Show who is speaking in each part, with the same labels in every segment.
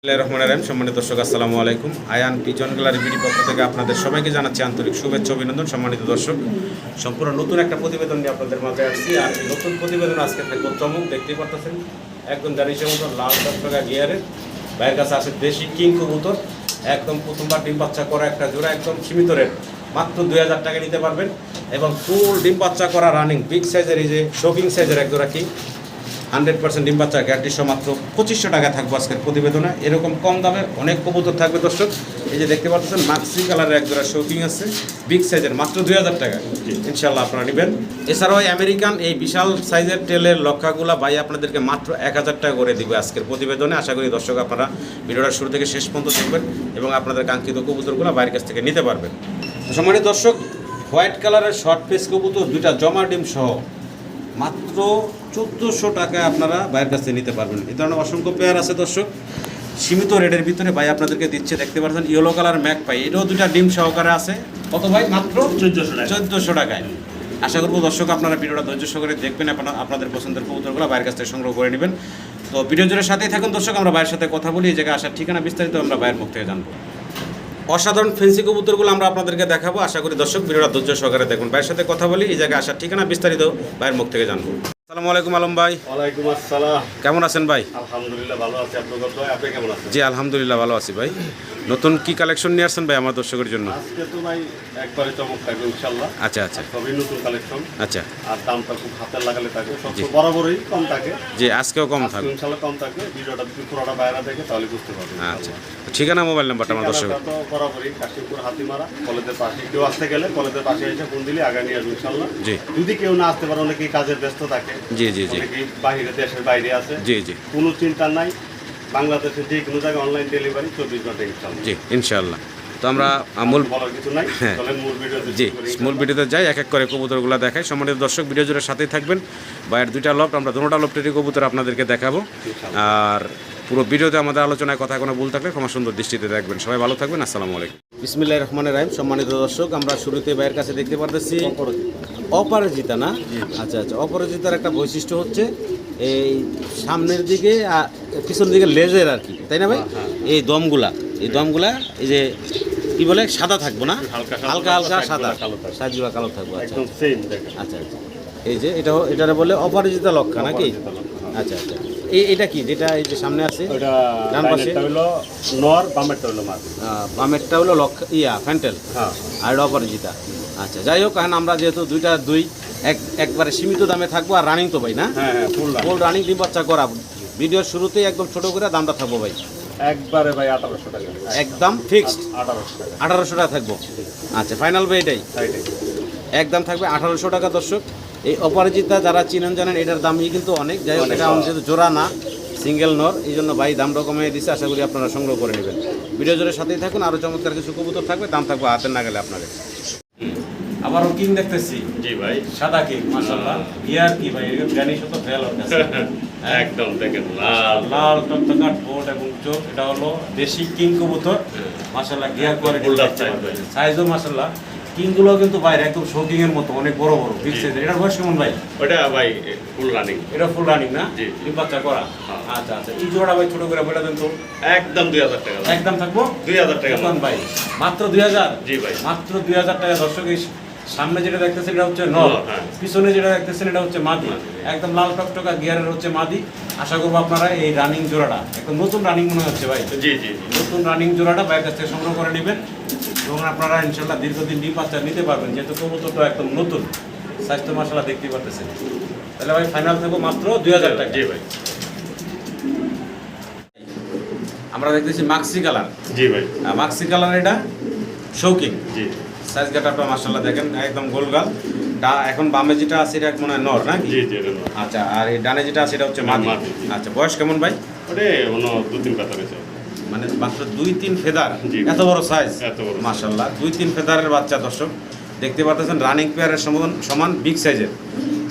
Speaker 1: রহমানির সম্মানিত দর্শক আসসালামু আলাইকুম। আয়ান পিজন গ্যালারি বিডি পক্ষ থেকে আপনাদের সবাইকে জানাচ্ছি আন্তরিক শুভেচ্ছা অভিনন্দন। সম্মানিত দর্শক, সম্পূর্ণ নতুন একটা প্রতিবেদন নিয়ে আপনাদের মাঝে আসছি। আর এই নতুন প্রতিবেদন আজকে থাকবে চমক, দেখতেই পাচ্ছেন একদম জানিসের মতো লাল টকটকা গিয়ারের ভাইয়ের কাছে আসে দেশি কিং কবুতর, একদম প্রথমবার ডিম বাচ্চা করা একটা জোড়া, একদম সীমিত রেট, মাত্র 2000 টাকা নিতে পারবেন। এবং ফুল ডিম বাচ্চা করা রানিং বিগ সাইজের এই যে শোকিং সাইজের এক জোড়া কিং 100% ডিম বাচ্চা গ্যারান্টি সহ মাত্র 2500 টাকা থাকবে আজকের প্রতিবেদনে। এরকম কম দামে অনেক কবুতর থাকবে দর্শক। এই যে দেখতে পাচ্ছেন মাক্সি কালারের এক জোড়া শোকিং আছে বিগ সাইজের, মাত্র 2000 টাকা ইনশাল্লাহ আপনারা নেবেন। এছাড়াও আমেরিকান এই বিশাল সাইজের টেলের লক্ষাগুলা ভাই আপনাদেরকে মাত্র 1000 টাকা করে দিবে আজকের প্রতিবেদনে। আশা করি দর্শক আপনারা ভিডিওটা শুরু থেকে শেষ পর্যন্ত দেখবেন এবং আপনাদের কাঙ্ক্ষিত কবুতরগুলো বাইরের কাছ থেকে নিতে পারবেন। সম্মানিত দর্শক, হোয়াইট কালারের শর্ট পেস কবুতর দুইটা জমা ডিম সহ মাত্র 1400 টাকায় আপনারা ভাইয়ের কাছে নিতে পারবেন। এই ধরনের অসংখ্য পেয়ার আছে দর্শক, সীমিত রেটের ভিতরে ভাই আপনাদেরকে দিচ্ছে। দেখতে পাচ্ছেন ইয়েলো কালার ম্যাক পাই, এটাও দুইটা ডিম সহকারে আছে। কত ভাই? মাত্র 1400 টাকায়। আশা করবো দর্শক আপনারা ভিডিওটা ধৈর্য সহকারে দেখবেন, আপনাদের পছন্দের কবুতরগুলো বাইরের কাছ থেকে সংগ্রহ করে নেবেন। তো ভিডিও জুড়ে সাথেই থাকুন দর্শক, আমরা ভাইয়ের সাথে কথা বলি, এই জায়গায় আসার ঠিকানা বিস্তারিত আমরা ভাইয়ের মুখ থেকে জানবো। অসাধারণ ফেন্সি কবুতরগুলো আমরা আপনাদেরকে দেখাবো। আশা করি দর্শক ভিডিওটা ধৈর্য সহকারে দেখুন, ভাইয়ের সাথে কথা বলি, এই জায়গায় আসার ঠিকানা বিস্তারিত ভাইয়ের মুখ থেকে জানবো। আসসালামু আলাইকুম আলম ভাই।
Speaker 2: ওয়ালাইকুম আসসালাম।
Speaker 1: কেমন আছেন ভাই?
Speaker 2: আলহামদুলিল্লাহ ভালো আছি, আপনি কেমন আছেন?
Speaker 1: জি আলহামদুলিল্লাহ ভালো আছি ভাই। নতুন কি কালেকশন নিয়ে আসছেন ভাই আমার দর্শকের জন্য?
Speaker 2: আজকে তো ভাই একবারে চমক থাকবে ইনশাআল্লাহ।
Speaker 1: আচ্ছা আচ্ছা,
Speaker 2: সবই নতুন কালেকশন।
Speaker 1: আচ্ছা,
Speaker 2: আর দামটা খুব হাতে লাগালে থাকে, সবসময় বরাবরই কম থাকে।
Speaker 1: জি আজকেও কম থাকবে
Speaker 2: ইনশাআল্লাহ কম থাকবে। ভিডিওটা যদি পুরোটা বাইরে দেখে তাহলে বুঝতে পারবেন।
Speaker 1: আচ্ছা, ঠিকানা মোবাইল নাম্বারটা আমার দর্শক।
Speaker 2: তো বরাবরই কাশিমপুর হাতিমারা কলেজের পাশে, কেউ আসতে গেলে কলেজের পাশে এসে ফোন দিলে আগে নিয়ে আসবে ইনশাআল্লাহ।
Speaker 1: জি,
Speaker 2: যদি কেউ না আসতে পারে, অনেকেই কাজের ব্যস্ত থাকে,
Speaker 1: জি জি জি,
Speaker 2: অনেকেই বাইরে দেশের বাইরে আছে,
Speaker 1: জি জি,
Speaker 2: কোনো চিন্তা নাই। বাংলাদেশের যে কোনো জায়গায় অনলাইন ডেলিভারি 24 ঘন্টা ইনশাআল্লাহ।
Speaker 1: জি ইনশাআল্লাহ। তো আমরা মূল
Speaker 2: বলার কিছু নাই, চলেন মূল ভিডিওতে।
Speaker 1: জি মূল ভিডিওতে যাই, এক এক করে কবুতরগুলো দেখাই। সম্মানিত দর্শক ভিডিও জুড়ে সাথেই থাকবেন। বাইরের দুইটা লফট, আমরা দুটোটা লফটেরই কবুতর আপনাদেরকে দেখাবো। আর পুরো ভিডিওতে আমাদের আলোচনায় কথা কোনো ভুল থাকলে ক্ষমা সুন্দর দৃষ্টিতে দেখবেন। সবাই ভালো থাকবেন, আসসালামু আলাইকুম। বিসমিল্লাহির রহমানির রহিম। সম্মানিত দর্শক, আমরা শুরুতে ভাইয়ের কাছে দেখতে পারতেছি অপরাজিতা না? আচ্ছা আচ্ছা, অপরাজিতার একটা বৈশিষ্ট্য হচ্ছে এই সামনের দিকে পিছনের দিকে লেজের আর কি, তাই না ভাই? এই দমগুলা এই যে কি বলে সাদা থাকবো না, হালকা হালকা সাদা, সাজুয়া কালো থাকবো। আচ্ছা আচ্ছা আচ্ছা, এই যে এটারে বলে অপরাজিতা লক্ষা নাকি? আচ্ছা আচ্ছা, এটা কি যেটা এই যে সামনে আছে ডান পাশে?
Speaker 2: নর, বামেরটা হলো মাদি।
Speaker 1: বামেরটা হলো লক্ষা ফ্যান্টেল, আর এটা অপরাজিতা। আচ্ছা, যাই হোক, এখন আমরা যেহেতু দুই একবারে সীমিত দামে থাকবো, আর রানিং তো ভাই না? ফুল রানিং ডিম বাচ্চা করা। ভিডিওর শুরুতেই একদম ছোট করে দামটা থাকবো ভাই
Speaker 2: একবারে ভাই 1800 টাকা,
Speaker 1: একদম ফিক্সড
Speaker 2: 1800
Speaker 1: টাকা থাকবো। আচ্ছা, ফাইনাল ভাই এটাই একদম থাকবে 1800 টাকা। দর্শক, এই অপরাজিতা যারা চিনেন জানেন, এটার দামই কিন্তু অনেক। যাই হোক, এটা যেহেতু জোড়া না, সিঙ্গেল নর, এই জন্য ভাই দামটা কমিয়ে দিচ্ছে। আশা করি আপনারা সংগ্রহ করে নেবেন। ভিডিও জোরের সাথেই থাকুন, আরও চমৎকার কিছু কবুতর থাকবে, দাম থাকবে হাতের না গেলে আপনাদের। আবারও কিং দেখতেছি।
Speaker 2: জি ভাই,
Speaker 1: সাদা কিং, মাশাআল্লাহ। গিয়ার কি ভাই, এর জানি শত ফেল হচ্ছে
Speaker 2: একদম দেখেন লাল
Speaker 1: টকটকা ঠোঁট এবং চোখ। এটা হলো দেশি কিং কবুতর, মাশাআল্লাহ। গিয়ার কোয়ালিটি সাইজও মাশাআল্লাহ। কিংগুলো কিন্তু বাইরে একদম শোকিং এর মতো অনেক বড় বড় বিগ সাইজের। এটার বয়স কেমন ভাই?
Speaker 2: ওটা ভাই ফুল রানিং।
Speaker 1: এটা ফুল রানিং না? ডিম বাচ্চা করা। আচ্ছা আচ্ছা, এই জোড়া ভাই ছোট করে বলে দেন তো।
Speaker 2: একদম 2000 টাকা,
Speaker 1: একদম থাকবো
Speaker 2: 2000 টাকা
Speaker 1: ভাই, মাত্র 2000।
Speaker 2: জি ভাই,
Speaker 1: মাত্র 2000 টাকা। দর্শক, সামনে যেটা দেখতেছেন এটা হচ্ছে নর, পিছনে যেটা দেখতেছেন এটা হচ্ছে মাদি। একদম লাল টকটকা গিয়ারের হচ্ছে মাদি। আশা করবো আপনারা এই রানিং জোড়াটা, একদম নতুন রানিং মনে হচ্ছে ভাই।
Speaker 2: জি জি,
Speaker 1: নতুন রানিং জোড়াটা ভাইয়ের কাছ থেকে সংগ্রহ করে নেবেন এবং আপনারা ইনশাল্লাহ দীর্ঘদিন ডিম বাচ্চা নিতে পারবেন, যেহেতু কবুতরটা একদম নতুন। স্বাস্থ্য মাশাআল্লাহ দেখতেই পারতেছেন। তাহলে ভাই ফাইনাল থাকবো মাত্র 2000 টাকা।
Speaker 2: জি ভাই,
Speaker 1: আমরা দেখতেছি মাক্সি কালার।
Speaker 2: জি ভাই,
Speaker 1: মাক্সি কালার, এটা শৌকিং।
Speaker 2: জি,
Speaker 1: সাইজ গাটাটা মাশাআল্লাহ দেখেন, একদম গোলগাল। এখন বামে যেটা আছে এটা মনে হয় নর নাকি?
Speaker 2: জি জি।
Speaker 1: আচ্ছা, আর এই ডানে যেটা আছে এটা হচ্ছে মাদি। আচ্ছা, বয়স কেমন ভাই?
Speaker 2: ওরে অন্য 2-3 কথা হয়েছে,
Speaker 1: মানে মাত্র 2-3 ফেদার। এত বড় সাইজ, মাশাআল্লাহ। 2-3 ফেদারের বাচ্চা। দর্শক দেখতে পাচ্ছেন রানিং পেয়ারের সমান বিগ সাইজের।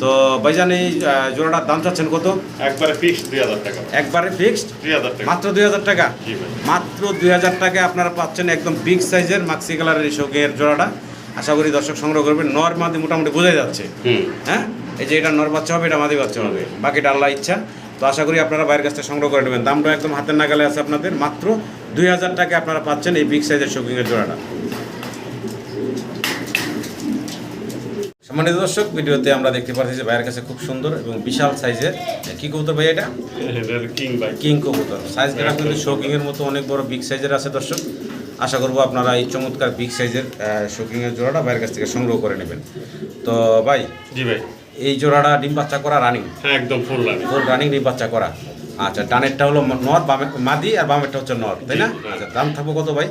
Speaker 1: তো ভাইজান, এই জোড়াটার দাম চাচ্ছেন কত?
Speaker 2: একবারে ফিক্সড 2000 টাকা।
Speaker 1: একবারে ফিক্সড
Speaker 2: 2000 টাকা,
Speaker 1: মাত্র 2000 টাকা।
Speaker 2: জি ভাই,
Speaker 1: মাত্র 2000 টাকায় আপনারা পাচ্ছেন একদম বিগ সাইজের মাক্সি কালারের এই শৌকের জোড়াটা। আশা করি দর্শক সংগ্রহ করবেন। নর মাদি মোটামুটি বোঝা যাচ্ছে। হ্যাঁ, এই যে এটা নর বাচ্চা হবে, এটা মাদি বাচ্চা হবে, বাকিটা আল্লাহ ইচ্ছা। তো আশা করি আপনারা বাইরের কাছ থেকে সংগ্রহ করে নেবেন। দামটা একদম হাতের নাগালে আছে আপনাদের, মাত্র 2000 টাকায় আপনারা পাচ্ছেন এই বিগ সাইজের শৌখিনের জোড়াটা। সম্মানিত দর্শক, ভিডিওতে আমরা দেখতে পাচ্ছি যে ভাইয়ের কাছে খুব সুন্দর এবং বিশাল সাইজের কি কবুতর ভাই এটা?
Speaker 2: কিং ভাই,
Speaker 1: কিং কবুতর। সাইজটা কিন্তু শৌখিনের মতো অনেক বড় বিগ সাইজের আছে দর্শক। আশা করবো আপনারা এই চমৎকার বিগ সাইজের শৌখিনের জোড়াটা ভাইয়ের কাছ থেকে সংগ্রহ করে নেবেন। তো ভাই,
Speaker 2: জি ভাই,
Speaker 1: এই জোড়াটা ডিম বাচ্চা করা রানিং?
Speaker 2: হ্যাঁ একদম ফুল রানিং।
Speaker 1: ফুল রানিং ডিম বাচ্চা করা। আচ্ছা, ডানেরটা হলো নর, মাদি, আর বামেরটা হচ্ছে নর, তাই না? আচ্ছা, দাম থাকবো কত ভাই?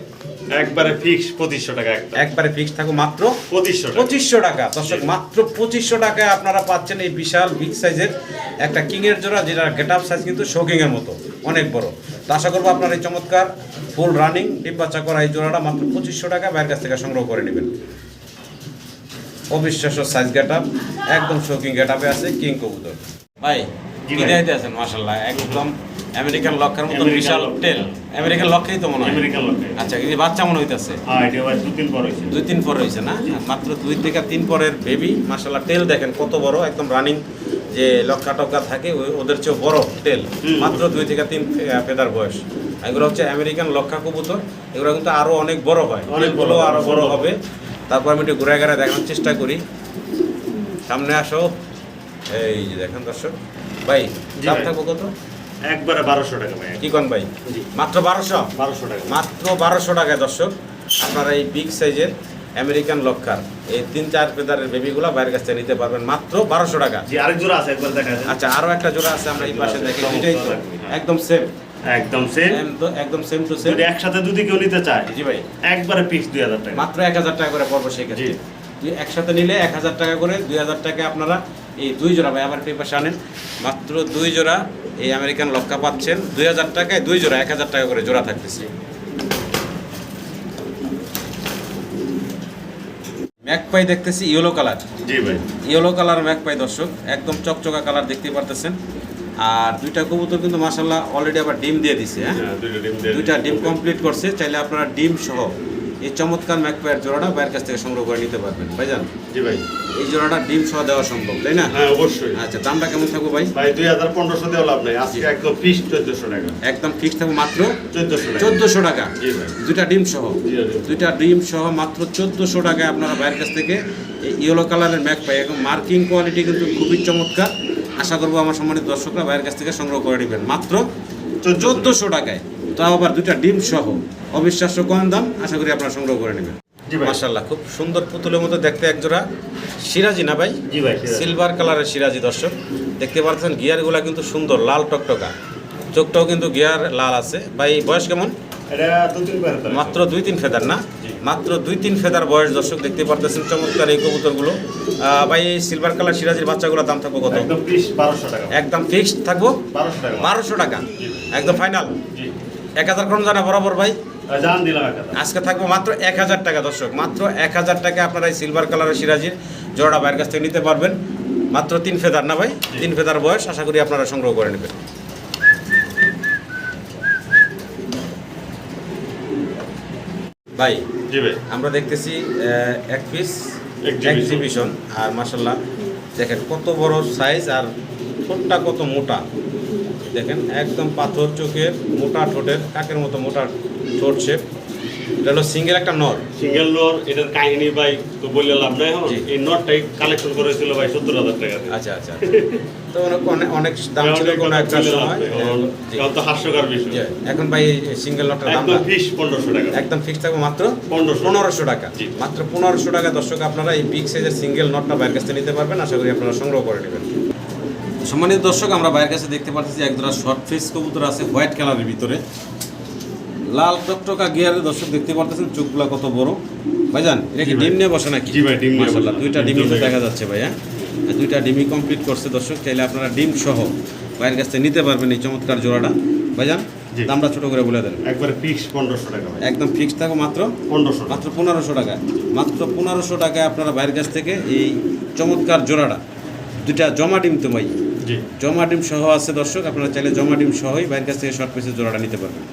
Speaker 2: একবারে ফিক্স 2500 টাকা।
Speaker 1: একবারে ফিক্স থাকবো মাত্র
Speaker 2: 2500
Speaker 1: টাকা দর্শক। মাত্র 2500 টাকায় আপনারা পাচ্ছেন এই বিশাল বিগ সাইজের একটা কিং এর জোড়া, যেটা গেট আপ সাইজ কিন্তু শৌকিং এর মতো অনেক বড়। তো আশা করবো আপনার এই চমৎকার ফুল রানিং ডিম বাচ্চা করা এই জোড়াটা মাত্র 2500 টাকা বাইরের কাছ থেকে সংগ্রহ করে নেবেন। অবিশ্বাস্য সাইজ গেট আপ, একদম শৌকিং গেট আপে আছে কিং কবুতর। ভাই কিনাইতে আছেন মাশাআল্লাহ, একদম আমেরিকান লক্ষের মতো বিশাল টেল। আমেরিকান লক্ষেই তো মনে হয়।
Speaker 2: আমেরিকান লক্ষে।
Speaker 1: আচ্ছা, এই বাচ্চা মনে হইতাছে?
Speaker 2: হ্যাঁ, এটা ভাই 2-3 পর হইছে।
Speaker 1: 2-3 পর হয়েছে না? মাত্র 2 থেকে 3 পরের বেবি। মাশাআল্লাহ, টেল দেখেন কত বড়, একদম রানিং যে লক্ষা টক্কা থাকে ওদের চেয়ে বড় টেল। মাত্র 2 থেকে 3 ফেদার বয়স। এগুলো হচ্ছে আমেরিকান লক্ষা কবুতর। এগুলো কিন্তু আরো অনেক বড় হয়, অনেকগুলো আরো বড় হবে। তারপর আমি একটু ঘুরে ঘুরে দেখানোর চেষ্টা করি। সামনে আসো, এই যে দেখেন দর্শক। ভাই দাম থাকবো কত?
Speaker 2: একবারে 1200 টাকা ভাই।
Speaker 1: কি কোন ভাই? মাত্র 1200
Speaker 2: টাকা।
Speaker 1: মাত্র 1200 টাকায় দর্শক আপনারা এই বিগ সাইজের আমেরিকান লক্ষার এই 3-4 ফেদারের বেবিগুলো বাইরের কাছ থেকে নিতে পারবেন মাত্র 1200 টাকা।
Speaker 2: জি, আরেক জোড়া আছে, একবার দেখা যায়।
Speaker 1: আচ্ছা, আরো একটা জোড়া আছে, আমরা এই পাশে দেখি। দুইটাই তো একদম সেম,
Speaker 2: একদম সেম,
Speaker 1: একদম সেম টু সেম।
Speaker 2: যদি একসাথে যদি কেউ নিতে চায়,
Speaker 1: জি ভাই,
Speaker 2: একবারে ফিক্স 2000 টাকা।
Speaker 1: মাত্র 1000 টাকা করে পড়বো সেই ক্ষেত্রে। একসাথে নিলে 1000 টাকা করে, 2000 টাকা আপনারা এই 2 জোড়া, ভাই আবার পেপার আনেন, মাত্র 2 জোড়া এই আমেরিকান লক্ষা পাচ্ছেন 2000 টাকায়। 2 জোড়া 1000 টাকা করে জোড়া থাকতেছে। ম্যাকপাই দেখতেছি ইয়েলো কালার।
Speaker 2: জি ভাই,
Speaker 1: ইয়েলো কালার ম্যাকপাই দর্শক, একদম চকচকা কালার দেখতে পারতেছেন। আর দুইটা কবুতর কিন্তু মাশাআল্লাহ অলরেডি আবার ডিম দিয়ে দিছে। হ্যাঁ, দুইটা ডিম কমপ্লিট করছে। চাইলে আপনারা ডিম সহ এই চমৎকার ম্যাকপাইয়ের জোড়াটা বাইরের কাছ থেকে সংগ্রহ করে নিতে পারবেন ভাইজান।
Speaker 2: জি ভাই,
Speaker 1: এই জোড়াটা ডিম সহ দেওয়া সম্ভব, তাই না?
Speaker 2: হ্যাঁ অবশ্যই।
Speaker 1: আচ্ছা, দামটা কেমন থাকবে ভাই?
Speaker 2: ভাই 2500 দেওয়া লাভ নাই, আজকে একদম ফিক্স 1400 টাকা।
Speaker 1: একদম ফিক্স থাকবে মাত্র
Speaker 2: 1400
Speaker 1: টাকা।
Speaker 2: জি ভাই,
Speaker 1: দুইটা ডিম সহ,
Speaker 2: জি জি।
Speaker 1: দুইটা ডিম সহ মাত্র 1400 টাকায় আপনারা বাইরের কাছ থেকে এই ইয়েলো কালারের ম্যাকপাই, এবং মার্কিং কোয়ালিটি কিন্তু খুবই চমৎকার। আশা করবো আমার সম্মানিত দর্শকরা বাইরের কাছ থেকে সংগ্রহ করে নেবেন মাত্র 1400 টাকায়, তাও আবার দুইটা ডিম সহ। অবিশ্বাস্য কম দাম, আশা করি আপনারা সংগ্রহ করে নেবেন।
Speaker 2: জি ভাই,
Speaker 1: মাশাআল্লাহ, খুব সুন্দর পুতুলের মতো দেখতে একজোড়া সিরাজি না ভাই?
Speaker 2: জি ভাই,
Speaker 1: সিলভার কালারের সিরাজি দর্শক দেখতে পাচ্ছেন। গিয়ারগুলা কিন্তু সুন্দর লাল টকটকা, চোখটাও কিন্তু গিয়ার লাল আছে। ভাই বয়স কেমন?
Speaker 2: এটা 2-3 পর
Speaker 1: মাত্র 2-3 ফেদার না? মাত্র 2-3 ফেদার বয়স দর্শক দেখতে পারতেছেন চমৎকার এই কবুতরগুলো। ভাই এই সিলভার কালার সিরাজির বাচ্চাগুলোর দাম থাকবো কত?
Speaker 2: একদম ফিক্স 1200 টাকা।
Speaker 1: একদম ফিক্সড থাকবো
Speaker 2: 1200 টাকা।
Speaker 1: 1200 টাকা একদম ফাইনাল।
Speaker 2: জি,
Speaker 1: 1000 কোন জানা বরাবর ভাই?
Speaker 2: জান দিলাম 1000।
Speaker 1: আজকে থাকবো মাত্র 1000 টাকা দর্শক। মাত্র 1000 টাকা আপনারা এই সিলভার কালারের সিরাজির জোড়াটা বাইরের কাছ থেকে নিতে পারবেন। মাত্র 3 ফেদার না ভাই? 3 ফেদার বয়স, আশা করি আপনারা সংগ্রহ করে নেবেন। ভাই
Speaker 2: জি ভাই,
Speaker 1: আমরা দেখতেছি এক পিস
Speaker 2: Exhibition।
Speaker 1: এক্সিবিশন, আর মাশাআল্লাহ দেখেন কত বড় সাইজ, আর ঠোঁটটা কত মোটা দেখেন, একদম পাথর চোখের, মোটা ঠোঁটের, কাকের মতো মোটা ঠোঁট শেপ। এটা হলো সিঙ্গেল একটা নর।
Speaker 2: সিঙ্গেল নর। এটার কাহিনী ভাই তো বললে লাভ নাই।
Speaker 1: জি।
Speaker 2: এই নটটাই কালেকশন করেছিল ভাই 70000 টাকা।
Speaker 1: আচ্ছা আচ্ছা, তো অনেক দাম ছিল কোনো একটা সময়। জি।
Speaker 2: এখন তো হাস্যকর বিষয়।
Speaker 1: জি, এখন ভাই সিঙ্গেল নটটার দাম
Speaker 2: একদম ফিক্স 1500 টাকা।
Speaker 1: একদম ফিক্স থাকবে মাত্র
Speaker 2: 1500
Speaker 1: টাকা।
Speaker 2: জি।
Speaker 1: মাত্র 1500 টাকা দর্শক আপনারা এই বিগ সাইজের সিঙ্গেল নটটা বাইরের কাছে নিতে পারবেন। আশা করি আপনারা সংগ্রহ করে নেবেন। সম্মানিত দর্শক, আমরা বাইরের কাছে দেখতে পাচ্ছি একজোড়া শর্ট ফেস কবুতর আছে হোয়াইট কালারের ভিতরে, লাল টকটকা গিয়ারের দর্শক দেখতে পাচ্ছেন। চোখগুলা কত বড় ভাইজান, এটা কি ডিম নিয়ে বসে নাকি?
Speaker 2: জি ভাই, ডিম নিয়ে বসে।
Speaker 1: মাশাআল্লাহ, দুইটা ডিমই তো দেখা যাচ্ছে ভাই। হ্যাঁ, দুইটা ডিমই কমপ্লিট করছে দর্শক। চাইলে আপনারা ডিম সহ বাইরের কাছ থেকে নিতে পারবেন এই চমৎকার জোড়াটা ভাইজান।
Speaker 2: জি।
Speaker 1: দামটা ছোট করে বলে দেন।
Speaker 2: একবারে ফিক্স 1500 টাকা ভাই।
Speaker 1: একদম ফিক্স থাকো মাত্র
Speaker 2: 1500
Speaker 1: মাত্র 1500 টাকায়। মাত্র 1500 টাকায় আপনারা বাইরের কাছ থেকে এই চমৎকার জোড়াটা, দুইটা জমা ডিম তো ভাই,
Speaker 2: জি,
Speaker 1: জমা ডিম সহ আছে দর্শক। আপনারা চাইলে জমা ডিম সহই বাইরের কাছ থেকে শর্ট পিসের জোড়াটা নিতে পারবেন।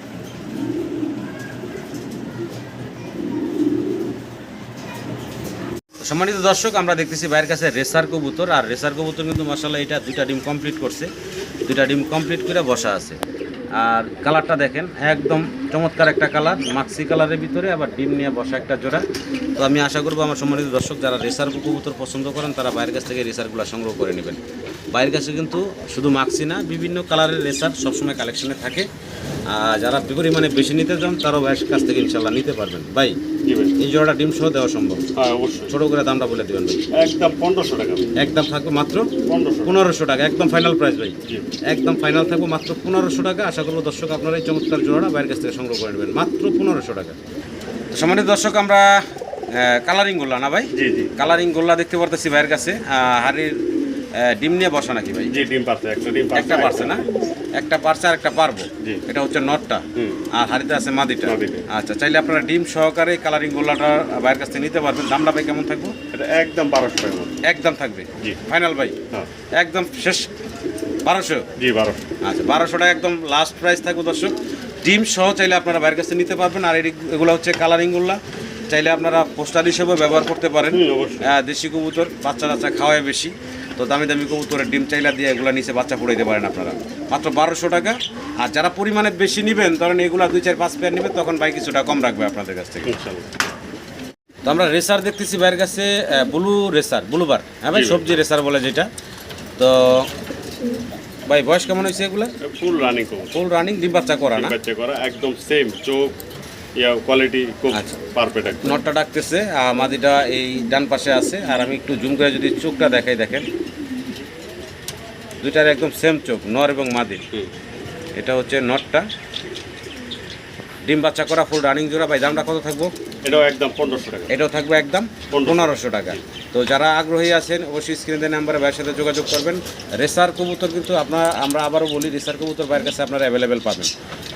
Speaker 1: সম্মানিত দর্শক, আমরা দেখতেছি ভাইয়ের কাছে রেসার কবুতর, আর রেসার কবুতর কিন্তু মাশাআল্লাহ এটা 2টা ডিম কমপ্লিট করছে, 2টা ডিম কমপ্লিট করে বসা আছে। আর কালারটা দেখেন একদম চমৎকার একটা কালার, মাক্সি কালারের ভিতরে আবার ডিম নিয়ে বসা একটা জোড়া। তো আমি আশা করবো আমার সম্মানিত দর্শক যারা রেসার কবুতর পছন্দ করেন তারা ভাইয়ের কাছ থেকে রেসারগুলো সংগ্রহ করে নেবেন। ভাইয়ের কাছে কিন্তু শুধু মাক্সি না, বিভিন্ন কালারের রেসার সবসময় কালেকশনে থাকে। যারা পরিমাণে বেশি নিতে চান তারাও ভাইয়ের কাছ থেকে ইনশাল্লাহ নিতে পারবেন। ভাই
Speaker 2: জি ভাই,
Speaker 1: এই জোড়াটা ডিম সহ দেওয়া সম্ভব?
Speaker 2: হ্যাঁ অবশ্যই।
Speaker 1: ছোট করে দামটা বলে দেবেন ভাই।
Speaker 2: একদম 1500 টাকা।
Speaker 1: একদম থাকবে মাত্র
Speaker 2: 1500।
Speaker 1: 1500 টাকা, একদম ফাইনাল প্রাইস ভাই।
Speaker 2: জি।
Speaker 1: একদম ফাইনাল থাকবে মাত্র 1500 টাকা। আশা করবো দর্শক আপনারা এই চমৎকার জোড়াটা বাইরের কাছ থেকে সংগ্রহ করে নেবেন মাত্র 1500 টাকা। তো সম্মানিত দর্শক, আমরা কালারিং গোল্লা না ভাই?
Speaker 2: জি জি।
Speaker 1: কালারিং গোল্লা দেখতে পারতেছি ভাইয়ের কাছে। হাড়ির ডিম নিয়ে বসা নাকি ভাই?
Speaker 2: জি, ডিম পারছে, একটা ডিম পারছে।
Speaker 1: একটা পারছে না? একটা পারছে আর একটা পারবো।
Speaker 2: জি।
Speaker 1: এটা হচ্ছে নটটা,
Speaker 2: হুম।
Speaker 1: আর হাড়িতে আছে মাদিটা।
Speaker 2: মাদিটা।
Speaker 1: আচ্ছা, চাইলে আপনারা ডিম সহকারে কালারিং গোল্লাটা ভাইয়ের কাছ থেকে নিতে পারবেন। দামটা ভাই কেমন থাকবো?
Speaker 2: এটা একদম 1200 টাকা মতো।
Speaker 1: একদম থাকবে
Speaker 2: জি।
Speaker 1: ফাইনাল ভাই?
Speaker 2: হ্যাঁ।
Speaker 1: একদম শেষ 1200।
Speaker 2: জি 1200।
Speaker 1: আচ্ছা, 1200 টাকা একদম লাস্ট প্রাইস থাকবে দর্শক। ডিম সহ চাইলে আপনারা বাইরের কাছে নিতে পারবেন। আর এগুলো হচ্ছে কালারিংগুলা, চাইলে আপনারা পোস্টার হিসেবে ব্যবহার করতে পারেন।
Speaker 2: অবশ্যই।
Speaker 1: দেশি কবুতর বাচ্চা টাচ্চা খাওয়ায় বেশি, তো দামি দামি কবুতরের ডিম চাইলা দিয়ে এগুলো নিচে বাচ্চা পড়াইতে পারেন আপনারা মাত্র 1200 টাকা। আর যারা পরিমাণে বেশি নেবেন, ধরেন এগুলা 2, 4, 5 পেয়ার নেবেন, তখন ভাই কিছুটা কম রাখবে আপনাদের কাছ থেকে।
Speaker 2: ইনশাআল্লাহ।
Speaker 1: তো আমরা রেসার দেখতেছি ভাইয়ের কাছে, ব্লু রেসার, ব্লুবার। হ্যাঁ ভাই,
Speaker 2: জি।
Speaker 1: সবজি রেসার বলে যেটা। তো ভাই বয়স কেমন হয়েছে এগুলা?
Speaker 2: ফুল রানিং কবুতর।
Speaker 1: ফুল রানিং, ডিম বাচ্চা করা না?
Speaker 2: বাচ্চা করা, একদম সেম চোখ, কোয়ালিটি খুব
Speaker 1: আচ্ছা।
Speaker 2: পারফেক্ট একদম।
Speaker 1: নটটা ডাকতেছে, আর মাদিটা এই ডান পাশে আছে। আর আমি একটু জুম করে যদি চোখটা দেখাই, দেখেন দুইটার একদম সেম চোখ, নর এবং মাদি।
Speaker 2: হুম।
Speaker 1: এটা হচ্ছে নটটা, ডিম বাচ্চা করা, ফুল রানিং জোড়া। ভাই দামটা কত থাকবো?
Speaker 2: এটাও একদম 1500 টাকা।
Speaker 1: এটাও থাকবে একদম 1500 টাকা। তো যারা আগ্রহী আছেন অবশ্যই স্ক্রিনে নাম্বারে ভাইয়ের সাথে যোগাযোগ করবেন। রেসার কবুতর কিন্তু আমরা আবারও বলি, রেসার কবুতর ভাইয়ের কাছে আপনারা অ্যাভেলেবেল পাবেন।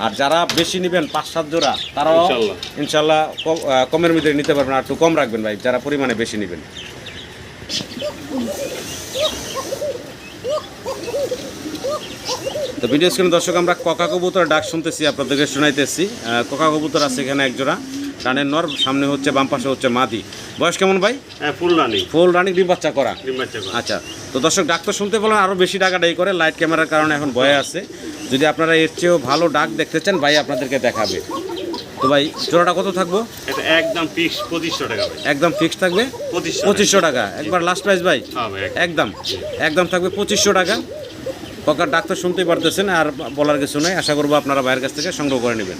Speaker 1: আর যারা বেশি নেবেন 5-7 জোড়া, তারাও
Speaker 2: ইনশাআল্লাহ।
Speaker 1: ইনশাল্লাহ কমের মধ্যে নিতে পারবেন। আর একটু কম রাখবেন ভাই যারা পরিমাণে বেশি নেবেন। তো ভিডিও স্ক্রিনে দর্শক আমরা কোকা কবুতর ডাক শুনতেছি, আপনাদেরকে শোনাইতেছি। কোকা কবুতর আছে এখানে এক জোড়া, ডানের নর, সামনে হচ্ছে, বাম পাশে হচ্ছে মাদি। বয়স কেমন ভাই?
Speaker 2: হ্যাঁ, ফুল রানিং।
Speaker 1: ফুল রানিং, ডিম বাচ্চা করা।
Speaker 2: ডিম বাচ্চা করা।
Speaker 1: আচ্ছা, তো দর্শক ডাক তো শুনতে পেলেন, আরও বেশি টাকা ডাই করে, লাইট ক্যামেরার কারণে এখন ভয়ে আছে। যদি আপনারা এর চেয়েও ভালো ডাক দেখতে চান, ভাই আপনাদেরকে দেখাবে। তো ভাই জোড়াটা কত থাকবো?
Speaker 2: এটা একদম ফিক্স 2500 টাকা ভাই।
Speaker 1: একদম ফিক্স থাকবে 2500 টাকা। একবার লাস্ট প্রাইস ভাই?
Speaker 2: হ্যাঁ ভাই,
Speaker 1: একদম একদম থাকবে 2500 টাকা। পকার ডাক্তার শুনতেই পারতেছেন, আর বলার কিছু নেই। আশা করবো আপনারা বাইরের কাছ থেকে সংগ্রহ করে নেবেন।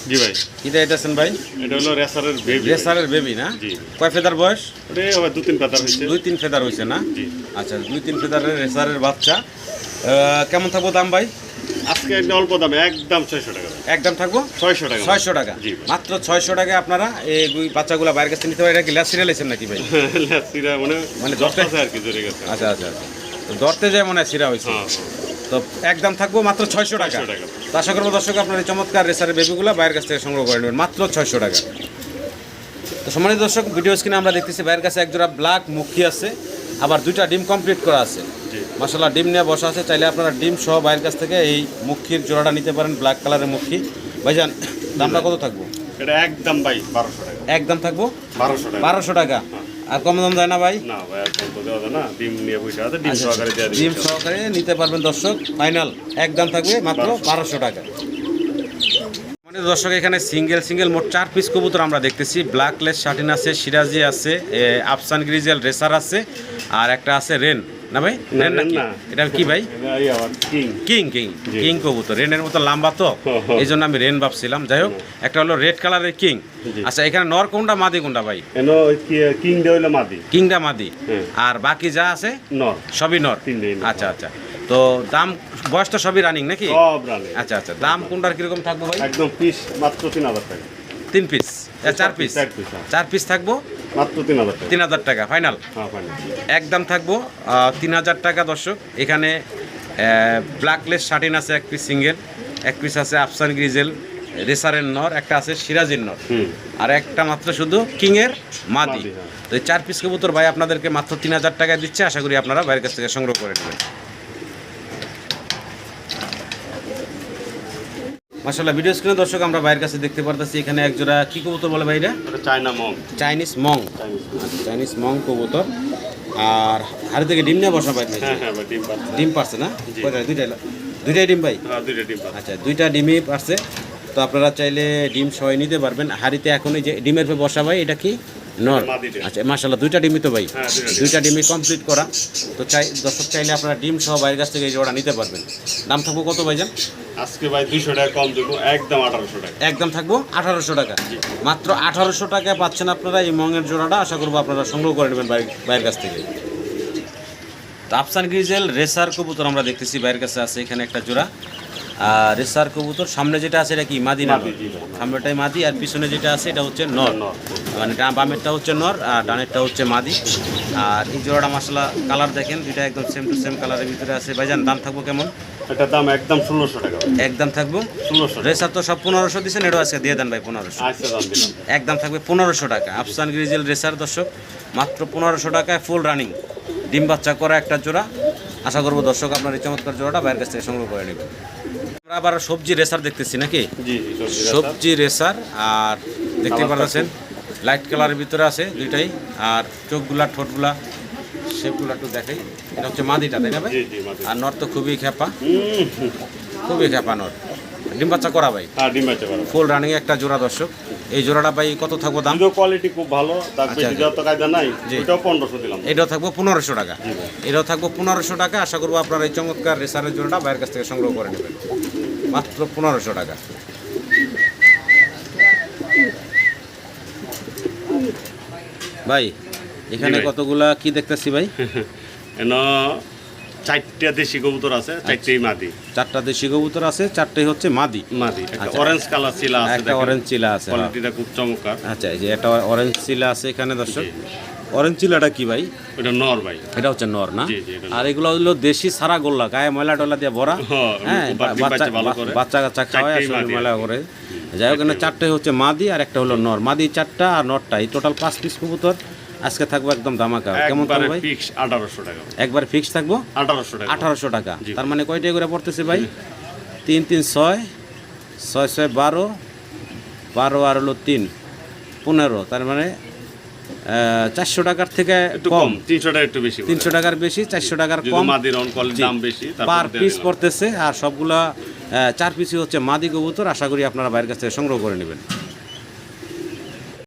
Speaker 2: জি ভাই।
Speaker 1: কি দিতেছেন ভাই?
Speaker 2: এটা হলো রেসারের বেবি।
Speaker 1: রেসারের বেবি না?
Speaker 2: জি।
Speaker 1: কয় ফেদার বয়স?
Speaker 2: এটা আবার 2-3 পাতা হইছে।
Speaker 1: 2-3 ফেদার হয়েছে না?
Speaker 2: জি।
Speaker 1: আচ্ছা, 2-3 ফেদারের রেসারের বাচ্চা। কেমন থাকবো দাম ভাই?
Speaker 2: আজকে একটা অল্প দামে একদম 600 টাকা।
Speaker 1: একদম থাকবো
Speaker 2: 600 টাকা।
Speaker 1: 600 টাকা।
Speaker 2: জি।
Speaker 1: মাত্র 600 টাকায় আপনারা এই বাচ্চাগুলো বাইরের কাছে নিতে পারেন। এটা কি ল্যাস সিরিয়াল এসেছেন নাকি ভাই?
Speaker 2: সিরা মানে
Speaker 1: ধরতে
Speaker 2: আছে আর কি জোরে গেছে।
Speaker 1: আচ্ছা আচ্ছা আচ্ছা, তো ধরতে যায় মনে হয় সিরা হয়েছে।
Speaker 2: হ্যাঁ।
Speaker 1: তো একদম থাকবো মাত্র 600 টাকা।
Speaker 2: 600 টাকা।
Speaker 1: তো আশা করবো দর্শক আপনার এই চমৎকার রেসারের বেবিগুলো বাইরের কাছ থেকে সংগ্রহ করে নেবেন মাত্র 600 টাকা। তো সম্মানিত দর্শক, ভিডিও স্ক্রিনে আমরা দেখতেছি বাইরের কাছে একজোড়া ব্ল্যাক মুখী আছে, আবার 2টা ডিম কমপ্লিট করা আছে।
Speaker 2: জি।
Speaker 1: মাশাআল্লাহ, ডিম নিয়ে বসা আছে। চাইলে আপনারা ডিম সহ বাইরের কাছ থেকে এই মুখীর জোড়াটা নিতে পারেন, ব্ল্যাক কালারের মুখী। ভাইজান দামটা কত থাকবো?
Speaker 2: এটা একদম ভাই 1200 টাকা।
Speaker 1: একদম থাকবো
Speaker 2: 1200 টাকা।
Speaker 1: 1200 টাকা। আর কম দাম যায় না ভাই?
Speaker 2: না ভাই, আর কম তো দেওয়া যায় না। ডিম নিয়ে পয়সা আছে, ডিম সহকারে দেওয়া
Speaker 1: ডিম
Speaker 2: দিই।
Speaker 1: সহকারে নিতে পারবেন দর্শক। ফাইনাল একদম থাকবে মাত্র 1200 টাকা। মানে দর্শক এখানে সিঙ্গেল মোট 4 পিস কবুতর আমরা দেখতেছি। ব্ল্যাকলেস শাটিন আছে, সিরাজি আছে, আফসান গ্রিজেল রেসার আছে, আর একটা আছে রেন না ভাই? রেন নাকি?
Speaker 2: না।
Speaker 1: এটা কি ভাই?
Speaker 2: এটা এই আবার কিং।
Speaker 1: কিং কিং
Speaker 2: জি।
Speaker 1: কিং কবুতর, রেনের মতো লম্বা তো, এই জন্য আমি রেন ভাবছিলাম। যাই হোক, একটা হলো রেড কালারের কিং।
Speaker 2: জি।
Speaker 1: আচ্ছা, এখানে নর কোনটা মাদি কোনটা ভাই?
Speaker 2: এনো কিং দেওয়া হইলো মাদি।
Speaker 1: কিংটা মাদি,
Speaker 2: হুম।
Speaker 1: আর বাকি যা আছে
Speaker 2: নর।
Speaker 1: সবই নর।
Speaker 2: তিনটেই নর।
Speaker 1: আচ্ছা আচ্ছা, তো দাম বয়স তো সবই রানিং নাকি?
Speaker 2: সব রানিং।
Speaker 1: আচ্ছা আচ্ছা, দাম কোনটার কিরকম থাকবো ভাই?
Speaker 2: একদম পিস মাত্র 3000 টাকা।
Speaker 1: 3 পিস, 4 পিস?
Speaker 2: 4 পিস, হ্যাঁ।
Speaker 1: 4 পিস থাকবো
Speaker 2: মাত্র 3000 টাকা।
Speaker 1: 3000 টাকা ফাইনাল।
Speaker 2: হ্যাঁ ফাইনাল।
Speaker 1: একদম থাকবো 3000 টাকা দর্শক। এখানে ব্ল্যাকলেস শাটিন আছে 1 পিস সিঙ্গেল, 1 পিস আছে আফসান গ্রিজেল রেসারের নর, একটা আছে সিরাজির নর, আর একটা মাত্র শুধু কিংয়ের মাদি।
Speaker 2: মাদি, হ্যাঁ।
Speaker 1: তো এই 4 পিস কবুতর ভাই আপনাদেরকে মাত্র 3000 টাকায় দিচ্ছে। আশা করি আপনারা বাইরের কাছ থেকে সংগ্রহ করে নেবেন। মাশাআল্লাহ ভিডিও স্ক্রিনে দর্শক আমরা ভাইয়ের কাছে দেখতে পারতেছি এখানে এক জোড়া কি কবুতর বলে ভাইরা?
Speaker 2: এটা চায়না মং।
Speaker 1: চাইনিজ মং। চাইনিজ মং কবুতর। আর হাড়ি থেকে ডিম নিয়ে বসা ভাই নাকি?
Speaker 2: হ্যাঁ হ্যাঁ ভাই, ডিম পাচ্ছে।
Speaker 1: ডিম পারছে না?
Speaker 2: জি।
Speaker 1: কয়টা? দুইটাই ডিম ভাই?
Speaker 2: হ্যাঁ, দুইটা ডিম পাচ্ছে।
Speaker 1: আচ্ছা, দুইটা ডিমই পারছে। তো আপনারা চাইলে ডিম সবাই নিতে পারবেন। হাড়িতে এখন এই যে ডিমের পর বসা ভাই, এটা কি নর?
Speaker 2: মাদিটা।
Speaker 1: আচ্ছা মাশাআল্লাহ দুইটা ডিমই তো ভাই?
Speaker 2: হ্যাঁ,
Speaker 1: দুইটা ডিমই কমপ্লিট করা। তো দর্শক চাইলে আপনারা ডিম সহ ভাইয়ের কাছ থেকে এই জোড়া নিতে পারবেন। দাম থাকবো কত ভাইজান?
Speaker 2: আজকে ভাই 200 টাকা কম দেবো, একদম 1800 টাকা।
Speaker 1: একদম থাকবো 1800 টাকা। মাত্র 1800 টাকায় পাচ্ছেন আপনারা এই মঙের জোড়াটা। আশা করবো আপনারা সংগ্রহ করে নেবেন ভাইয়ের কাছ থেকে। তো আফসান গ্রিজেল রেসার কবুতর আমরা দেখতেছি ভাইয়ের কাছে আছে এখানে একটা জোড়া। আর রেসার কবুতর সামনে যেটা আছে এটা কি মাদি না?
Speaker 2: মাদি, জি ভাই।
Speaker 1: সামনেটাই মাদি আর পিছনে যেটা আছে এটা হচ্ছে নর।
Speaker 2: নর।
Speaker 1: মানে বামেরটা হচ্ছে নর আর ডানেরটা হচ্ছে মাদি। আর এই জোড়াটা মাশাআল্লাহ কালার দেখেন, দুইটা একদম সেম টু সেম কালারের ভিতরে আছে। ভাইজান দাম থাকবো কেমন?
Speaker 2: এটার দাম একদম 1600 টাকা ভাই।
Speaker 1: একদম থাকবো
Speaker 2: 1600 টাকা।
Speaker 1: রেসার তো সব 1500 দিচ্ছেন, এটাও আজকে দিয়ে দেন ভাই 1500।
Speaker 2: আজকে দাম দিলাম।
Speaker 1: একদম থাকবে 1500 টাকা। আফসান গ্রিজেল রেসার দর্শক মাত্র 1500 টাকায় ফুল রানিং ডিম বাচ্চা করা একটা জোড়া। আশা করবো দর্শক আপনার এই চমৎকার জোড়াটা বাইরের কাছ থেকে সংগ্রহ করে নেবেন। আমরা আবার সবজি রেসার দেখতেছি নাকি?
Speaker 2: জি জি, সবজি রেসার।
Speaker 1: সবজি রেসার। আর দেখতে পাচ্ছেন লাইট কালারের ভিতরে আছে দুইটাই। আর চোখগুলা ঠোঁটগুলা শেপগুলা একটু দেখাই। এটা হচ্ছে মাদিটা তাই না ভাই?
Speaker 2: জি জি, মাদি।
Speaker 1: আর নর তো খুবই খেপা, খুবই খেপা নর। ডিম বাচ্চা করা ভাই,
Speaker 2: হ্যাঁ, ডিম বাচ্চা করা।
Speaker 1: ফুল রানিং একটা জোড়া দর্শক। এই জোড়াটা ভাই কত থাকবো দাম?
Speaker 2: দুধ কোয়ালিটি খুব ভালো, তার
Speaker 1: আচ্ছা,
Speaker 2: বেশি
Speaker 1: আচ্ছা।
Speaker 2: যত কায়দা নাই।
Speaker 1: জি।
Speaker 2: ওটাও 1500 দিলাম।
Speaker 1: এটাও থাকবো 1500 টাকা।
Speaker 2: জি ভাই।
Speaker 1: এটাও থাকবো 1500 টাকা। আশা করবো আপনার এই চমৎকার রেসারের জোড়াটা ভাইয়ের কাছ থেকে সংগ্রহ করে নেবেন মাত্র 1500 টাকা। ভাই এখানে
Speaker 2: জি ভাই।
Speaker 1: কতগুলা কি দেখতেছি ভাই?
Speaker 2: এন 4টা দেশি কবুতর আছে, 4টেই মাদি।
Speaker 1: 4টা দেশি কবুতর আছে, 4টাই হচ্ছে মাদি।
Speaker 2: মাদি। একটা
Speaker 1: আচ্ছা।
Speaker 2: অরেঞ্জ কালার চিলা আছে,
Speaker 1: একটা অরেঞ্জ চিলা আছে। হ্যাঁ।
Speaker 2: কোয়ালিটিটা খুব চমৎকার।
Speaker 1: আচ্ছা, এই যে একটা অরেঞ্জ চিলা আছে এখানে দর্শক।
Speaker 2: জি।
Speaker 1: অরেঞ্জ চিলাটা কি ভাই?
Speaker 2: ওটা নর ভাই।
Speaker 1: এটা হচ্ছে নর না?
Speaker 2: জি, জি, এটা নর।
Speaker 1: আর এগুলো হলো দেশি সারা গোল্লা, গায়ে ময়লা টয়লা দিয়ে ভরা।
Speaker 2: হ্যাঁ,
Speaker 1: হ্যাঁ,
Speaker 2: ডিম বাচ্চা ভালো করে।
Speaker 1: বাচ্চা কাচ্চা খাওয়ায়
Speaker 2: চারটেই
Speaker 1: আসলে
Speaker 2: মাদি
Speaker 1: ময়লা
Speaker 2: আর কি।
Speaker 1: করে। যাই হোক এখানে 4টাই হচ্ছে মাদি আর একটা হলো নর। মাদি 4টা আর নরটা, এই টোটাল 5 পিস কবুতর আজকে থাকবো একদম দামাকা। কেমন
Speaker 2: একবারে
Speaker 1: থাকবে ভাই?
Speaker 2: ফিক্স 1800 টাকা।
Speaker 1: একবার ফিক্স থাকবো
Speaker 2: 1800 টাকা।
Speaker 1: 1800 টাকা।
Speaker 2: জি।
Speaker 1: তার মানে কয়টাই করে পড়তেছে ভাই? 3 3 6 6 6 12 12 আর হলো 3 15। তার মানে 400 টাকার থেকে
Speaker 2: একটু
Speaker 1: কম।
Speaker 2: কম, 300 টাকা একটু বেশি।
Speaker 1: 300 টাকার বেশি, 400 টাকার
Speaker 2: যদি
Speaker 1: কম।
Speaker 2: মাদির অন কোয়ালিটি
Speaker 1: জি।
Speaker 2: দাম বেশি,
Speaker 1: পার
Speaker 2: তারপর
Speaker 1: পিস পড়তেছে। আর সবগুলা 4 পিসই হচ্ছে মাদি কবুতর। আশা করি আপনারা বাইরের কাছ থেকে সংগ্রহ করে নেবেন।